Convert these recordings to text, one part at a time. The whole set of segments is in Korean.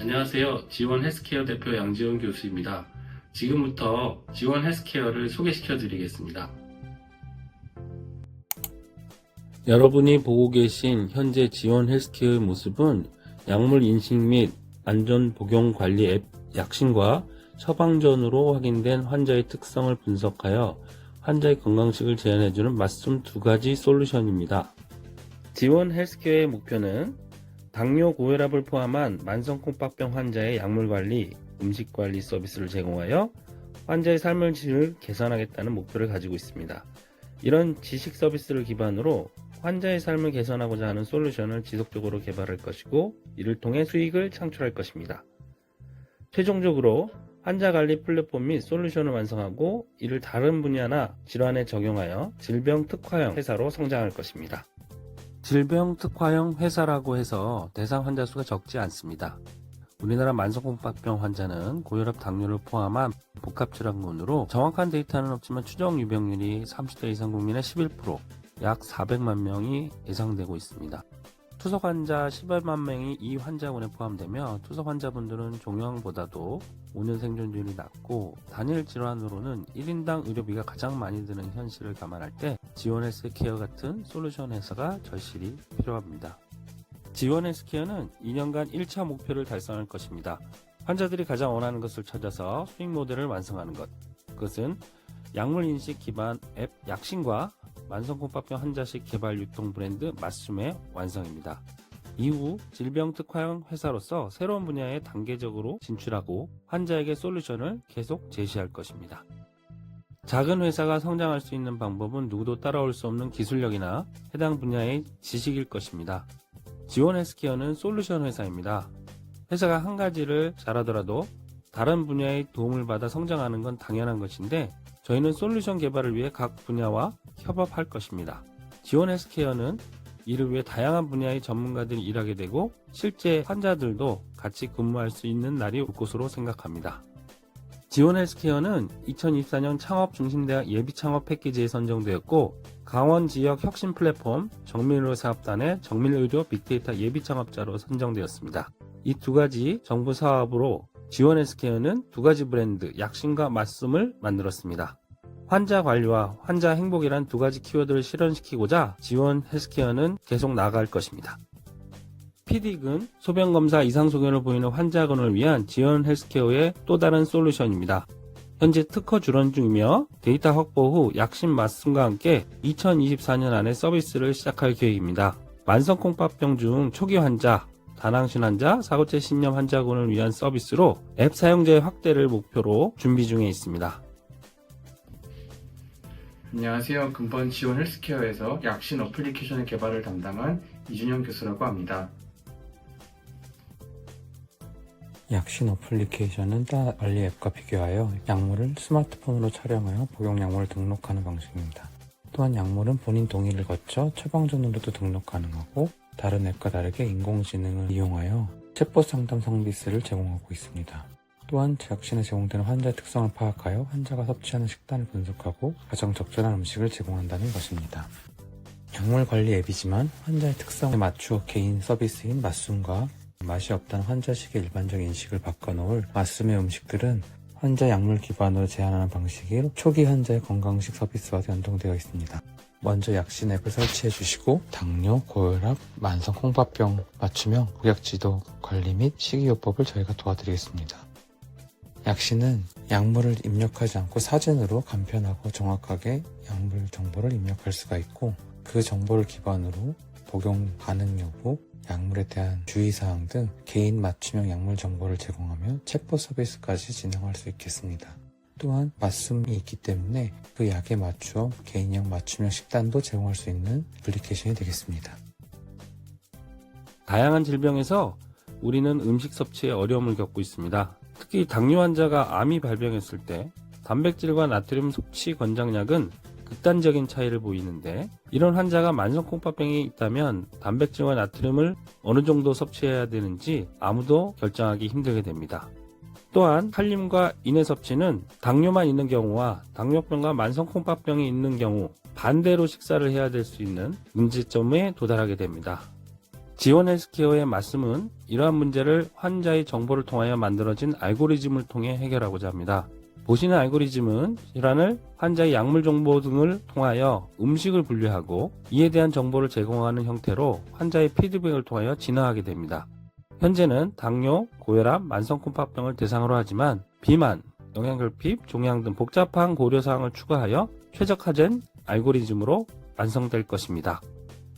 안녕하세요. 지원 헬스케어 대표 양지원 교수입니다. 지금부터 지원 헬스케어를 소개시켜 드리겠습니다. 여러분이 보고 계신 현재 지원 헬스케어의 모습은 약물 인식 및 안전 복용 관리 앱 약신과 처방전으로 확인된 환자의 특성을 분석하여 환자의 건강식을 제한해주는 맞춤 두 가지 솔루션입니다. 지원 헬스케어의 목표는 당뇨 고혈압을 포함한 만성콩밥병 환자의 약물관리, 음식관리 서비스를 제공하여 환자의 삶의 질을 개선하겠다는 목표를 가지고 있습니다. 이런 지식 서비스를 기반으로 환자의 삶을 개선하고자 하는 솔루션을 지속적으로 개발할 것이고, 이를 통해 수익을 창출할 것입니다. 최종적으로 환자관리 플랫폼 및 솔루션을 완성하고 이를 다른 분야나 질환에 적용하여 질병 특화형 회사로 성장할 것입니다. 질병 특화형 회사라고 해서 대상 환자 수가 적지 않습니다. 우리나라 만성콩밥병 환자는 고혈압, 당뇨를 포함한 복합질환군으로 정확한 데이터는 없지만 추정 유병률이 30대 이상 국민의 11%, 약 400만 명이 예상되고 있습니다. 투석 환자 18만 명이 이 환자군에 포함되며 투석 환자분들은 종양보다도 5년 생존율이 낮고 단일 질환으로는 1인당 의료비가 가장 많이 드는 현실을 감안할 때 지원 헬스케어 같은 솔루션 회사가 절실히 필요합니다. 지원 헬스케어는 2년간 1차 목표를 달성할 것입니다. 환자들이 가장 원하는 것을 찾아서 수익 모델을 완성하는 것. 그것은 약물 인식 기반 앱 약신과 만성콩밥병 환자식 개발 유통 브랜드 맞춤의 완성입니다. 이후 질병 특화형 회사로서 새로운 분야에 단계적으로 진출하고 환자에게 솔루션을 계속 제시할 것입니다. 작은 회사가 성장할 수 있는 방법은 누구도 따라올 수 없는 기술력이나 해당 분야의 지식일 것입니다. 지원 헬스케어는 솔루션 회사입니다. 회사가 한 가지를 잘하더라도 다른 분야의 도움을 받아 성장하는 건 당연한 것인데, 저희는 솔루션 개발을 위해 각 분야와 협업할 것입니다. 지원 헬스케어는 이를 위해 다양한 분야의 전문가들이 일하게 되고 실제 환자들도 같이 근무할 수 있는 날이 올 것으로 생각합니다. 지원 헬스케어는 2024년 창업중심대학 예비창업 패키지에 선정되었고, 강원 지역 혁신 플랫폼 정밀의료 사업단의 정밀의료 빅데이터 예비창업자로 선정되었습니다. 이 두 가지 정부 사업으로 지원 헬스케어는 두 가지 브랜드 약신과 맞춤을 만들었습니다. 환자 관리와 환자 행복이란 두 가지 키워드를 실현시키고자 지원 헬스케어는 계속 나아갈 것입니다. 피딕은 소변검사 이상 소견을 보이는 환자군을 위한 지원 헬스케어의 또 다른 솔루션입니다. 현재 특허 출원 중이며 데이터 확보 후 약신 맞춤과 함께 2024년 안에 서비스를 시작할 계획입니다. 만성콩밥병 중 초기 환자, 다낭신 환자, 사고체 신염 환자군을 위한 서비스로 앱 사용자의 확대를 목표로 준비 중에 있습니다. 안녕하세요. 근본 지원 헬스케어에서 약신 어플리케이션의 개발을 담당한 이준영 교수라고 합니다. 약신 어플리케이션은 다른 관리 앱과 비교하여 약물을 스마트폰으로 촬영하여 복용 약물을 등록하는 방식입니다. 또한 약물은 본인 동의를 거쳐 처방전으로도 등록 가능하고, 다른 앱과 다르게 인공지능을 이용하여 챗봇 상담 서비스를 제공하고 있습니다. 또한 약신에 제공되는 환자의 특성을 파악하여 환자가 섭취하는 식단을 분석하고 가장 적절한 음식을 제공한다는 것입니다. 약물 관리 앱이지만 환자의 특성에 맞추어 개인 서비스인 맞춤과 맛이 없다는 환자식의 일반적인 인식을 바꿔놓을 맞춤의 음식들은 환자 약물 기반으로 제한하는 방식이 초기 환자의 건강식 서비스와 연동되어 있습니다. 먼저 약신 앱을 설치해 주시고 당뇨, 고혈압, 만성 콩밥병 맞춤형 복약 지도 관리 및 식이요법을 저희가 도와드리겠습니다. 약신은 약물을 입력하지 않고 사진으로 간편하고 정확하게 약물 정보를 입력할 수가 있고, 그 정보를 기반으로 복용 가능 여부, 약물에 대한 주의사항 등 개인 맞춤형 약물 정보를 제공하며 챗봇 서비스까지 진행할 수 있겠습니다. 또한 맞춤이 있기 때문에 그 약에 맞추어 개인형 맞춤형 식단도 제공할 수 있는 애플리케이션이 되겠습니다. 다양한 질병에서 우리는 음식 섭취에 어려움을 겪고 있습니다. 특히 당뇨 환자가 암이 발병했을 때 단백질과 나트륨 섭취 권장량은 극단적인 차이를 보이는데, 이런 환자가 만성콩밥병이 있다면 단백질과 나트륨을 어느 정도 섭취해야 되는지 아무도 결정하기 힘들게 됩니다. 또한 칼륨과 인의 섭취는 당뇨만 있는 경우와 당뇨병과 만성콩밥병이 있는 경우 반대로 식사를 해야 될 수 있는 문제점에 도달하게 됩니다. 지원 헬스케어의 맞춤은 이러한 문제를 환자의 정보를 통하여 만들어진 알고리즘을 통해 해결하고자 합니다. 보시는 알고리즘은 혈안을 환자의 약물 정보 등을 통하여 음식을 분류하고 이에 대한 정보를 제공하는 형태로 환자의 피드백을 통하여 진화하게 됩니다. 현재는 당뇨, 고혈압, 만성콩팥병을 대상으로 하지만 비만, 영양결핍, 종양 등 복잡한 고려사항을 추가하여 최적화된 알고리즘으로 완성될 것입니다.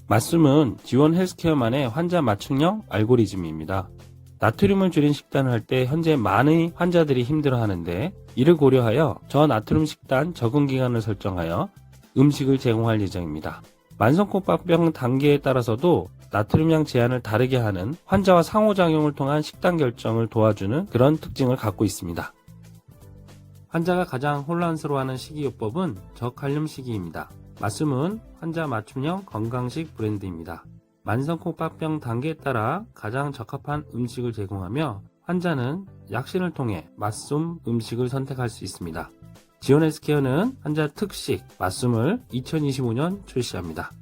맞춤은 지원 헬스케어만의 환자 맞춤형 알고리즘입니다. 나트륨을 줄인 식단을 할 때 현재 많은 환자들이 힘들어하는데 이를 고려하여 저나트륨 식단 적응 기간을 설정하여 음식을 제공할 예정입니다. 만성콩팥병 단계에 따라서도 나트륨양 제한을 다르게 하는 환자와 상호작용을 통한 식단 결정을 도와주는 그런 특징을 갖고 있습니다. 환자가 가장 혼란스러워하는 식이요법은 저칼륨 식이입니다. 맞춤은 환자 맞춤형 건강식 브랜드입니다. 만성콩팥병 단계에 따라 가장 적합한 음식을 제공하며 환자는 약신을 통해 맞춤 음식을 선택할 수 있습니다. 지원 헬스케어는 환자 특식 맞춤을 2025년 출시합니다.